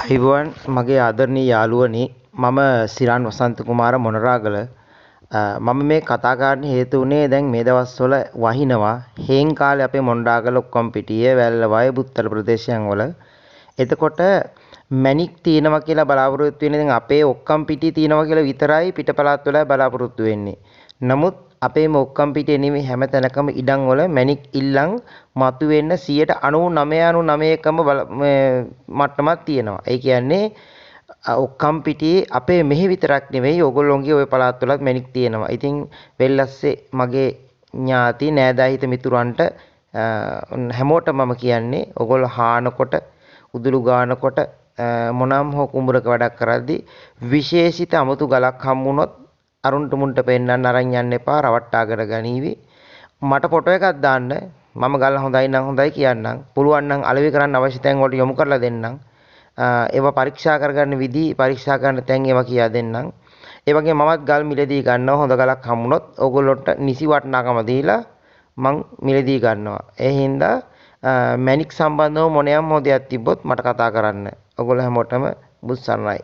අයිබෝන් මගේ ආදරණීය යාළුවනි මම සිරාන් වසන්ත කුමාර මොනරාගල මම මේ කතා කරන්න හේතු වුණේ දැන් මේ දවස්වල වහිනවා හේන් කාලේ අපේ මොනරාගල ඔක්කොම පිටියේ වැල්ලවාය උත්තර ප්‍රදේශයන් වල එතකොට මැණික් තියෙනවා කියලා බලාපොරොත්තු වෙන්නේ දැන් අපේ ඔක්කම් පිටිය තියෙනවා කියලා විතරයි පිටපළාත් වල බලාපොරොත්තු වෙන්නේ. නමුත් අපේ ඔක්කම් පිටියේ නෙමෙයි හැම තැනකම ඉඩම් වල මැණික් ඉල්ලන් මතුවෙන්න 99.99%කම මට්ටමක් තියෙනවා. ඒ කියන්නේ ඔක්කම් පිටියේ අපේ මෙහි විතරක් නෙවෙයි ඕගොල්ලෝගේ ওই පළාත් වලත් මැණික් තියෙනවා. ඉතින් වෙල්ලස්සේ මගේ ඥාති නෑදෑහිත මිතුරන්ට හැමෝටම මම කියන්නේ ඕගොල්ලෝ හානකොට උදුළු ගානකොට මොනම් හෝ කුඹරක වැඩක් කරද්දී විශේෂිත අමුතු ගලක් හම්බුනොත් අරුන්ට මුන්ට පෙන්නන්න අරන් යන්න එපා රවට්ටාගෙන ගනීවි මට ෆොටෝ එකක් දාන්න මම ගල හොඳයි නම් හොඳයි කියන්නම් පුළුවන් නම් අලෙවි කරන්න අවශ්‍ය තැන් වලට යොමු කරලා දෙන්නම් ඒවා පරීක්ෂා කරගන්න විදි පරීක්ෂා කරන්න තැන් ඒවා කියා දෙන්නම් ඒ වගේ මමත් ගල් මිලදී ගන්නවා හොඳ ගලක් හම්බුනොත් ඕගොල්ලොන්ට නිසි වටිනාකම දීලා මං මිලදී ගන්නවා ඒ හින්දා මැණික් සම්බන්ධව මොනියම් හෝ දෙයක් තිබ්බොත් මට කතා කරන්න. ඔයගොල්ලෝ හැමෝටම බුස්සන්නයි.